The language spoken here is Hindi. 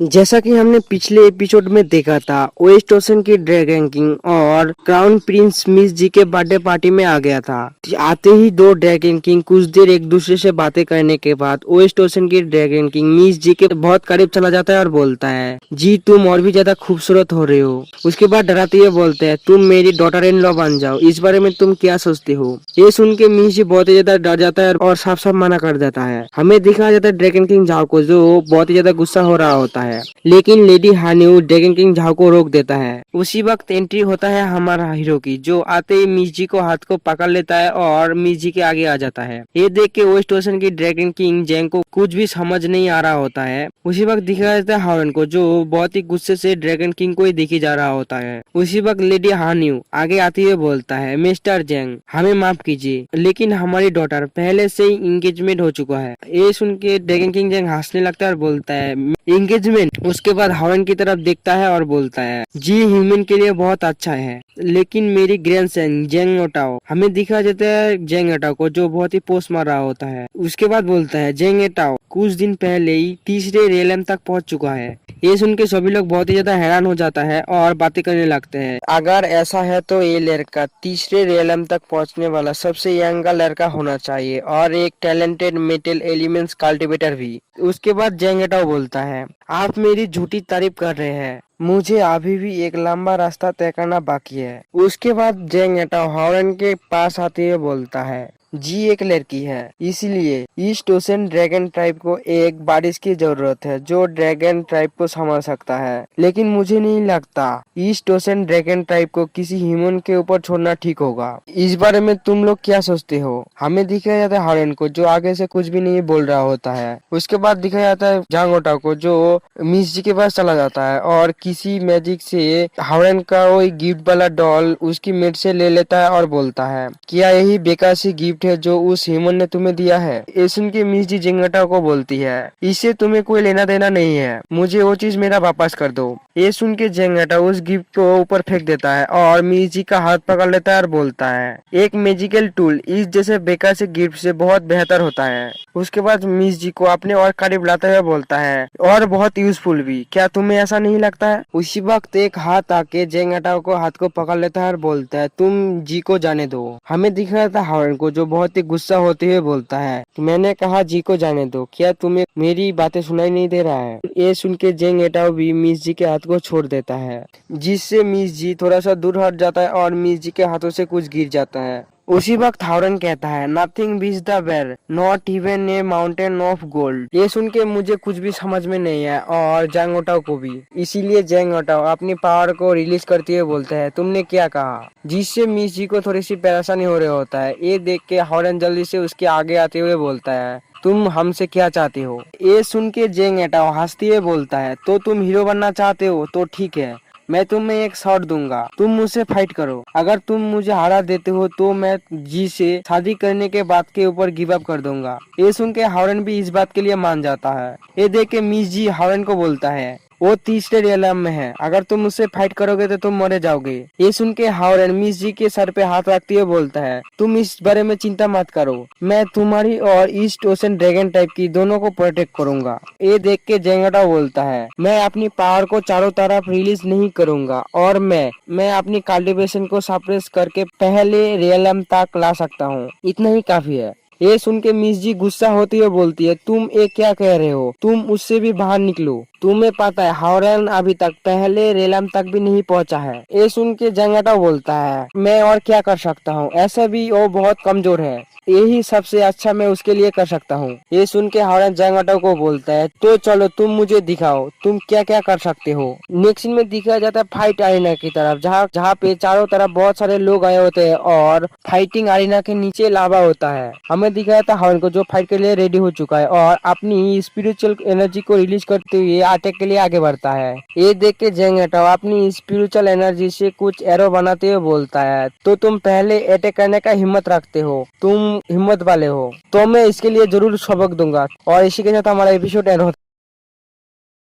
जैसा कि हमने पिछले एपिसोड में देखा था, वेस्ट ओशन की ड्रैगन किंग और क्राउन प्रिंस मिस जी के बर्थडे पार्टी में आ गया था। आते ही दो ड्रैगन किंग कुछ देर एक दूसरे से बातें करने के बाद वेस्ट ओशन की ड्रैगन किंग मिस जी के बहुत करीब चला जाता है और बोलता है, जी तुम और भी ज्यादा खूबसूरत हो रहे हो। उसके बाद डराते हुए बोलते हैं, तुम मेरी डॉटर इन लॉ बन जाओ। इस बारे में तुम क्या सोचते हो? ये सुन के मिस जी बहुत ही ज्यादा डर जाता है और साफ साफ मना कर देता है। हमें दिखाया जाता है ड्रैगन किंग झाओ को, जो बहुत ही ज्यादा गुस्सा हो रहा होता है। लेकिन लेडी हानिऊ ड्रैगन किंग झाओ को रोक देता है। उसी वक्त एंट्री होता है हमारा हीरो की, जो आते ही मिस जी को हाथ को पकड़ लेता है और मिस जी के आगे आ जाता है। ये देख के वेस्ट ओशन की ड्रैगन किंग जेंग को कुछ भी समझ नहीं आ रहा होता है। उसी वक्त दिखाया जाता है हॉर्न को, जो बहुत ही गुस्से से ड्रैगन किंग को ही देखे जा रहा होता है। उसी वक्त लेडी हानिऊ आगे आते हुए बोलता है, मिस्टर जेंग हमें माफ कीजिए, लेकिन हमारी डॉटर पहले से ही इंगेजमेंट हो चुका है। ये सुन के ड्रैगन किंग जेंग हंसने लगता है और बोलता है, एंगेजमेंट? उसके बाद हॉर्न की तरफ देखता है और बोलता है, जी ह्यूमन के लिए बहुत अच्छा है, लेकिन मेरी ग्रैंडसन जेंग ओटाओ। हमें दिखा जाता है जेंग ओटाओ को, जो बहुत ही पोस्ट मार रहा होता है। उसके बाद बोलता है, जेंग ओटाओ कुछ दिन पहले ही तीसरे रेलम तक पहुंच चुका है। ये सुन के सभी लोग बहुत ही ज्यादा हैरान हो जाता है और बातें करने लगते हैं। अगर ऐसा है तो ये लड़का तीसरे रेलम तक पहुंचने वाला सबसे यंग लड़का होना चाहिए और एक टैलेंटेड मेटल एलिमेंट्स कल्टीवेटर भी। उसके बाद जेंग ओटाओ बोलता है, आप मेरी झूठी तारीफ कर रहे हैं, मुझे अभी भी एक लंबा रास्ता तय करना बाकी है। उसके बाद जेंग ओटाओ हॉर्न के पास आते हुए बोलता है, जी एक लड़की है, इसलिए ईस्ट ओशन ड्रैगन ट्राइब को एक बारिश की जरूरत है जो ड्रैगन ट्राइब को संभाल सकता है। लेकिन मुझे नहीं लगता ईस्ट ओशन ड्रैगन ट्राइब को किसी ह्यूमन के ऊपर छोड़ना ठीक होगा। इस बारे में तुम लोग क्या सोचते हो? हमें दिखाया जाता है हॉर्न को, जो आगे से कुछ भी नहीं बोल रहा होता है। उसके बाद दिखाया जाता है जेंग ओटाओ को, जो मिस जी के पास चला जाता है और किसी मैजिक से हॉर्न का वही गिफ्ट वाला डॉल उसकी मेट से ले लेता है और बोलता है, क्या यही बेकार सी गिफ्ट है जो उस ह्यूमन ने तुम्हें दिया है? ये सुन के मिस जी जेंग ओटाओ को बोलती है, इससे तुम्हें कोई लेना देना नहीं है, मुझे वो चीज मेरा वापस कर दो। ये सुन के जेंग ओटाओ उस गिफ्ट को ऊपर फेंक देता है और मिस जी का हाथ पकड़ लेता है और बोलता है, एक मैजिकल टूल इस जैसे बेकार से गिफ्ट से बहुत बेहतर होता है। उसके बाद मिस जी को अपने और करीब लाते हुए बोलता है, और बहुत यूजफुल भी, क्या तुम्हें ऐसा नहीं लगता है? उसी वक्त एक हाथ आके जेंग ओटाओ को हाथ को पकड़ लेता है और बोलता है, तुम जी को जाने दो। हमें दिख रहा था हॉर्न को, जो बहुत ही गुस्सा होते हुए बोलता है, मैंने कहा जी को जाने दो, क्या तुम्हें मेरी बातें सुनाई नहीं दे रहा है? ये सुन के जेंग ओटाओ भी मिस जी के हाथ को छोड़ देता है, जिससे मिस जी थोड़ा सा दूर हट जाता है और मिस जी के हाथों से कुछ गिर जाता है। उसी वक्त हॉर्न कहता है, नथिंग बीट्स द बेर, not even a mountain of gold. ये सुन के मुझे कुछ भी समझ में नहीं है और जेंग ओटाओ को भी। इसीलिए जेंग ओटाओ अपनी पावर को रिलीज करते हुए बोलते हैं, तुमने क्या कहा? जिससे मिस जी को थोड़ी सी परेशानी हो रहा होता है। ये देख के हॉर्न जल्दी से उसके आगे आते हुए बोलता है, तुम हमसे क्या चाहते हो? ये सुन के जेंग ओटाओ हंसते हुए बोलता है, तो तुम हीरो बनना चाहते हो तो ठीक है, मैं तुम्हें एक शॉट दूंगा, तुम मुझसे फाइट करो। अगर तुम मुझे हरा देते हो तो मैं जी से शादी करने के बात के ऊपर गिव अप कर दूंगा। ये सुन के हॉर्न भी इस बात के लिए मान जाता है। ये देख के मिस जी हॉर्न को बोलता है, वो तीसरे रियलम में है, अगर तुम मुझसे फाइट करोगे तो तुम मरे जाओगे। ये सुन के हॉर्न मिस जी के सर पे हाथ रखते हुए बोलता है, तुम इस बारे में चिंता मत करो, मैं तुम्हारी और ईस्ट ओशन ड्रैगन टाइप की दोनों को प्रोटेक्ट करूंगा। ये देख के जेंग ओटाओ बोलता है, मैं अपनी पावर को चारों तरफ रिलीज नहीं करूंगा और मैं अपनी कल्टीवेशन को सप्रेस करके पहले रियलम तक ला सकता हूँ, इतना ही काफी है। ये सुन के मिस जी गुस्सा होती हुए बोलती है, तुम ये क्या कह रहे हो? तुम उससे भी बाहर निकलो, तुम्हें पता है हॉर्न अभी तक पहले रेलम तक भी नहीं पहुंचा है। ये सुन के जेंग ओटाओ बोलता है, मैं और क्या कर सकता हूँ, ऐसा भी वो बहुत कमजोर है, यही सबसे अच्छा मैं उसके लिए कर सकता हूँ। ये सुन के हॉर्न जेंग ओटाओ को बोलता है, तो चलो तुम मुझे दिखाओ तुम क्या क्या कर सकते हो। नेक्स्ट सीन में दिखाया जाता है फाइट अरीना की तरफ, जहाँ पे चारों तरफ बहुत सारे लोग आए होते हैं और फाइटिंग अरीना के नीचे लावा होता है। हमें दिखाया था हॉर्न को, जो फाइट के लिए रेडी हो चुका है और अपनी स्पिरिचुअल एनर्जी को रिलीज करते हुए अटैक के लिए आगे बढ़ता है। ये देख के जेंग ओटाओ अपनी स्पिरिचुअल एनर्जी से कुछ एरो बनाते हुए बोलता है, तो तुम पहले अटैक करने का हिम्मत रखते हो, तुम हिम्मत वाले हो, तो मैं इसके लिए जरूर सबक दूंगा। और इसी के साथ हमारा एपिसोड एंड होता है।